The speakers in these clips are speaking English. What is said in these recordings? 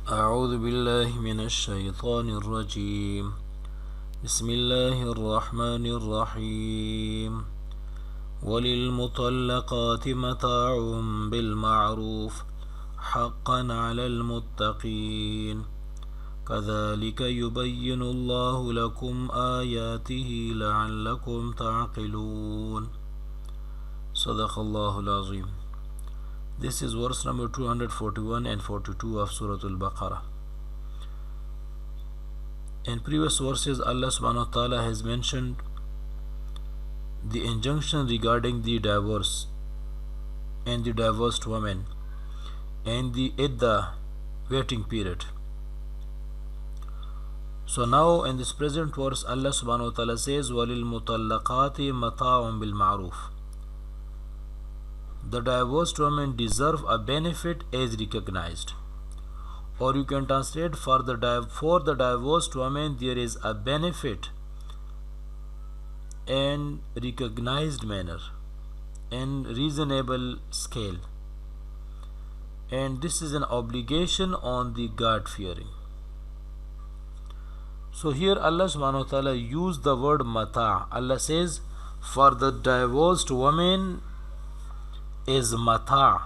أعوذ بالله من الشيطان الرجيم. بسم الله الرحمن الرحيم. وللمطلقات متاع بالمعروف حقا على المتقين كذلك يبين الله لكم آياته لعلكم تعقلون. صدق الله العظيم. This is verse number 241 and 42 of Surah Al-Baqarah. In previous verses, Allah subhanahu wa ta'ala has mentioned the injunction regarding the divorce and the divorced woman and the iddah waiting period. So now in this present verse, Allah subhanahu wa ta'ala says, وَلِلْمُطَلَّقَاتِ مَتَاعٌ بِالْمَعْرُوفِ. The divorced women deserve a benefit as recognized. Or you can translate, for the divorced woman there is a benefit in recognized manner, in reasonable scale. And this is an obligation on the God-fearing. So here Allah subhanahu wa ta'ala used the word mata. Allah says, for the divorced woman is mata.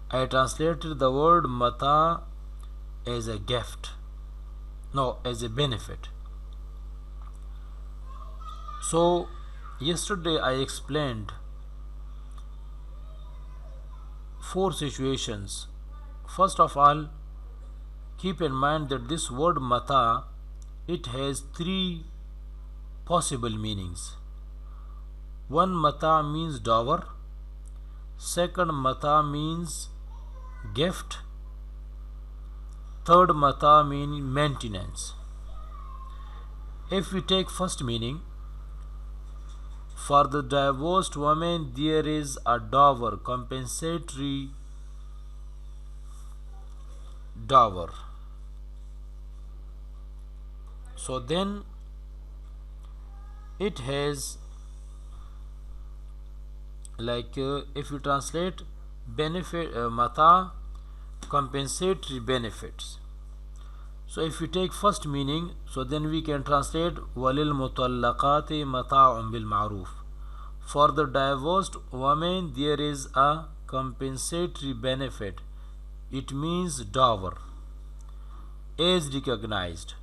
I translated the word mata as a gift, no, as a benefit. So yesterday I explained 4 situations. First of all, keep in mind that this word mata, it has 3 possible meanings. One, mata means dower. Second, mata means gift. Third, mata means maintenance. If we take first meaning, for the divorced woman there is a dower, compensatory dower. So then it has, like if you translate benefit, mata, compensatory benefits. So if you take first meaning, so then we can translate walil mutallaqati mata'un bil ma'ruf. For the divorced woman there is a compensatory benefit. It means dower, as recognized.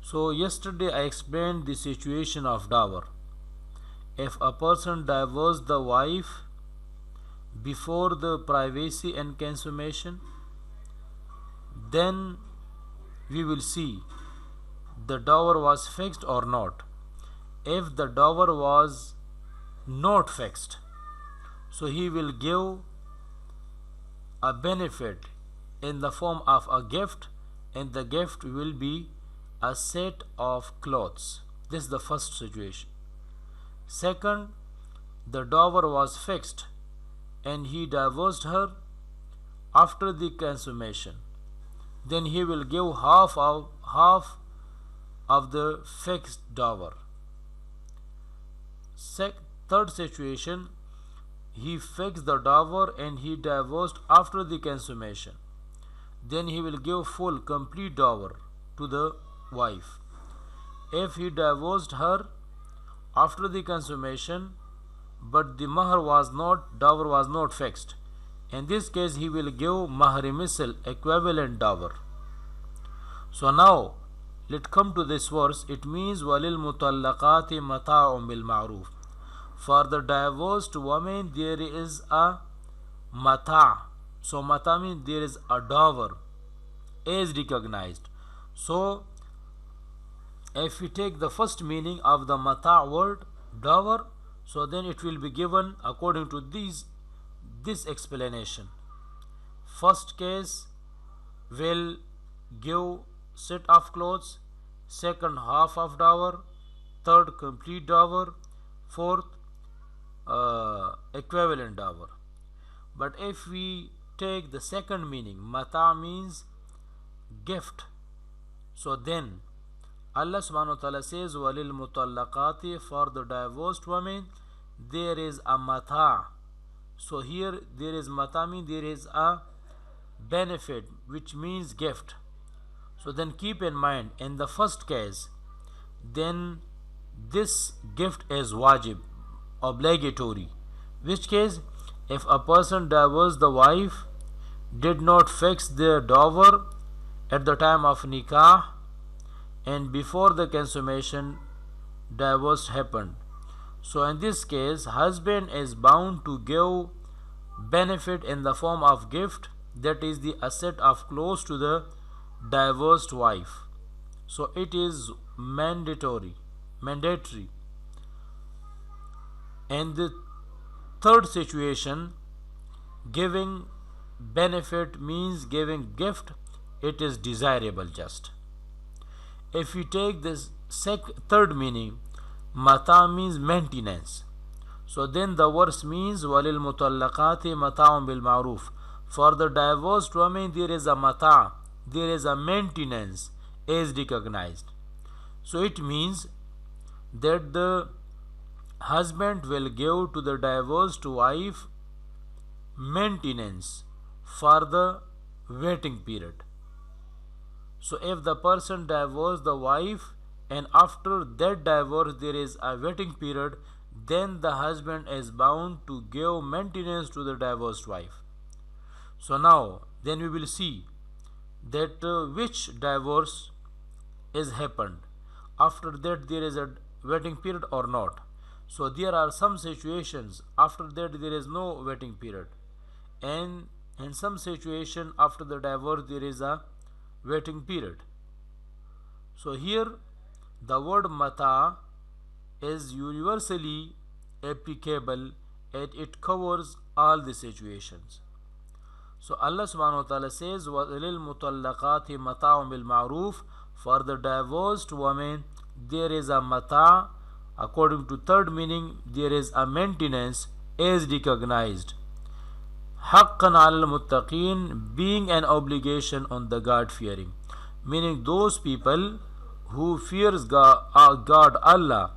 So yesterday I explained the situation of dower. If a person divorced the wife before the privacy and consummation, then we will see the dower was fixed or not. If the dower was not fixed, so he will give a benefit in the form of a gift, and the gift will be a set of clothes. This is the first situation. Second, the dower was fixed and he divorced her after the consummation. Then he will give half of the fixed dower. Third situation, he fixed the dower and he divorced after the consummation. Then he will give full, complete dower to the wife. If he divorced her after the consummation, but the dower was not fixed, in this case he will give mahr misl, equivalent dower. So now let's come to this verse. It means walil mutallaqati mata'un bil ma'ruf. For the divorced woman there is a mata. So mata means there is a dower, as recognized. So if we take the first meaning of the mata word, dower, so then it will be given according to this explanation. First case will give set of clothes, second half of dower, third complete dower, fourth equivalent dower. But if we take the second meaning, mata means gift, so then Allah subhanahu wa ta'ala says walil mutallaqati, for the divorced woman there is a mata. So here there is mata means there is a benefit, which means gift. So then keep in mind, in the first case, then this gift is wajib, obligatory. Which case, if a person divorced the wife, did not fix the dower at the time of nikah, and before the consummation divorce happened. So in this case, husband is bound to give benefit in the form of gift, that is the asset of clothes, to the divorced wife. So it is mandatory. And the third situation, giving benefit means giving gift, it is desirable just. If you take this third meaning, mata means maintenance. So then the verse means walil mutallaqati mata'un bil ma'ruf. For the divorced woman there is a mata, there is a maintenance as recognized. So it means that the husband will give to the divorced wife maintenance for the waiting period. So if the person divorced the wife and after that divorce there is a waiting period, then the husband is bound to give maintenance to the divorced wife. So now then we will see that which divorce is happened, after that there is a waiting period or not. So there are some situations after that there is no waiting period, and in some situation after the divorce there is a waiting period. So here the word mata is universally applicable and it covers all the situations. So Allah subhanahu wa ta'ala says وَلِلْ مُطَلَّقَاتِ مَتَاعٌ بِالْمَعْرُوفِ. For the divorced woman there is a mata, according to third meaning there is a maintenance as recognized. حَقًّا عَلَى الْمُتَّقِينَ, being an obligation on the God fearing, meaning those people who fears God Allah,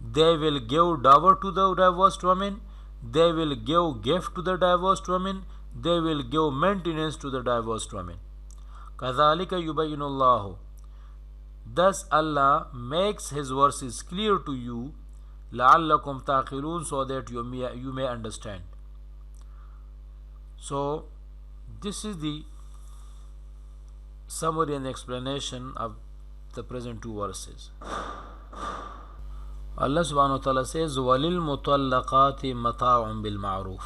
they will give dower to the divorced woman, they will give gift to the divorced woman, they will give maintenance to the divorced woman. كَذَلِكَ يُبَيِّنُ اللَّهُ. Thus Allah makes His verses clear to you, لَعَلَّكُمْ تَعْقِلُونَ, so that you may understand. So this is the summary and explanation of the present two verses. Allah subhanahu wa ta'ala says وَلِلْ مُطَلَّقَاتِ مَتَاعٌ بِالْمَعْرُوفِ.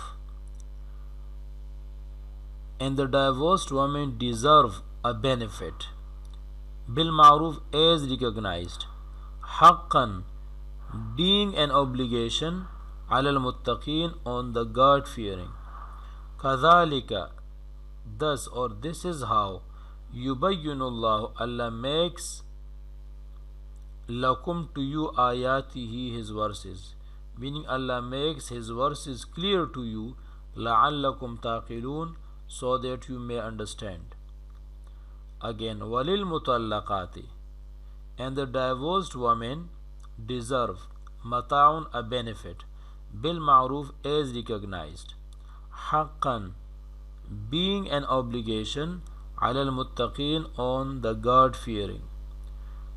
And the divorced women deserve a benefit, bil ma'ruf, as recognized, haqqan, being an obligation, alal muttaqeen, on the God fearing, kadhalika, thus or this is how, yubayyinullahu, Allah makes, lakum, to you, ayatihi, His verses, meaning Allah makes His verses clear to you, la'allakum taqilun, so that you may understand. Again, walil mutallaqati, and the divorced women deserve, mata'un, a benefit, bil ma'ruf, as recognized, haqqan, being an obligation, alal muttaqeen, on the God fearing,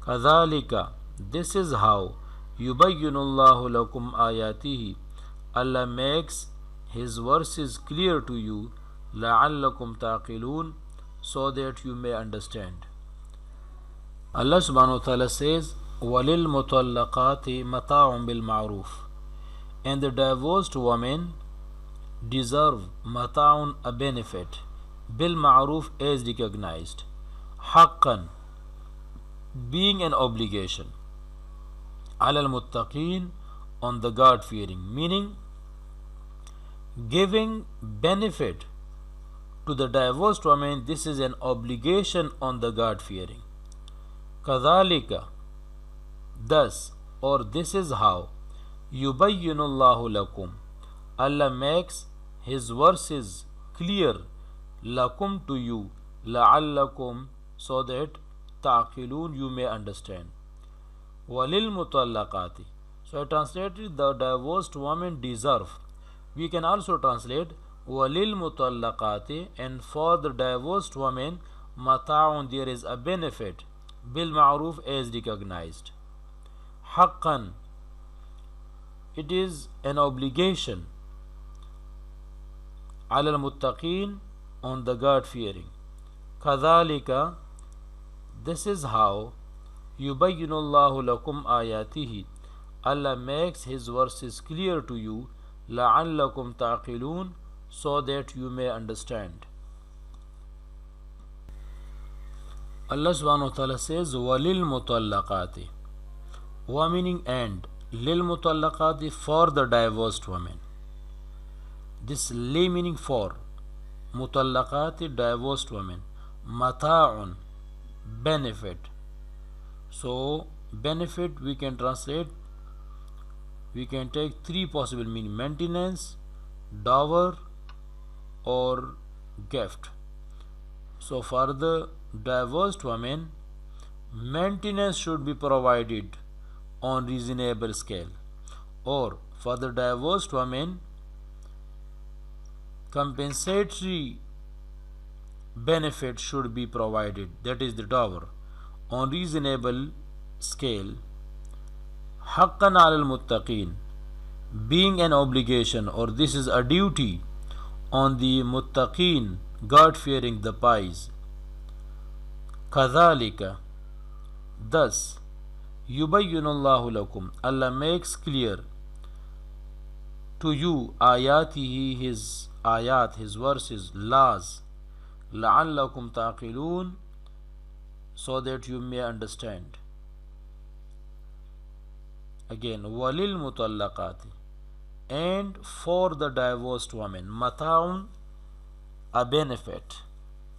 kadhalika, this is how, yubayyinullahu lakum ayatihi, Allah makes His verses clear to you, la'allakum taqilun, so that you may understand. Allah subhanahu wa ta'ala says walil mutallaqati mata'un bil ma'ruf, and the divorced women deserve mata'un, a benefit, bil ma'ruf, as recognized, haqqan, being an obligation, alal muttaqeen, on the God fearing, meaning giving benefit to the divorced woman, this is an obligation on the God fearing. Kadhalika, thus or this is how, yubayyinullahu lakum, Allah makes His verses clear, lakum, to you, la'allakum, so that taqilun, you may understand. Walil mutallaqati, so I translated the divorced woman deserve. We can also translate walil mutallaqati, and for the divorced woman, mata'un, there is a benefit, bil ma'ruf, as recognized. Haqqan, it is an obligation, ala al-muttaqin, on the God fearing. Kadhalika, this is how, yubayyinu Allahu lakum ayatihi, Allah makes his verses clear to you, la'allakum taqilun, so that you may understand. Allah subhanahu wa ta'ala says, walil mutallaqati, wa meaning and, lil mutallaqati, for the divorced women. This li meaning for, mutallaqati, divorced women, mata'un, benefit. So benefit we can translate, we can take three possible meaning: maintenance, dower, or gift. So for the divorced women, maintenance should be provided on reasonable scale, or for the divorced women, compensatory benefit should be provided, that is the dower, on reasonable scale. Haqqan alal muttaqin, being an obligation, or this is a duty on the muttaqin, God fearing, the pious. Kadhalika, thus, yubayyinu Allahu lakum, Allah makes clear to you, ayatihi, his ayat, his verses, laws, la'allakum taqilun, so that you may understand. Again, walil mutallaqati, and for the divorced woman, mata'un, a benefit,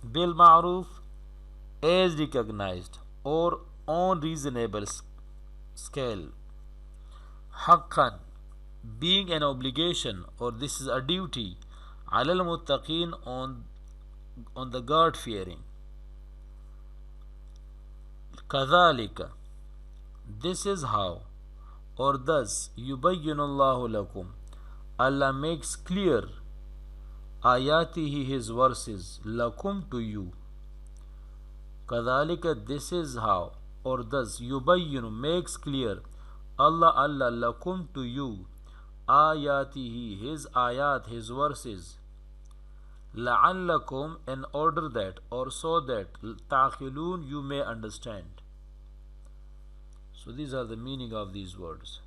bil ma'ruf, as recognized, or on reasonable scale. Haqqan, being an obligation, or this is a duty, alal muttaqin, on the God fearing. Kadhalika, this is how, or thus, yubayyinu Allahu lakum, Allah makes clear, ayatihi, his verses, lakum, to you. Kadhalika, this is how, or thus, yubayyinu, makes clear, Allah lakum, to you, ayatihi, his ayat, his verses, la'allakum, in order that, or so that, taqilun, you may understand. So these are the meaning of these words.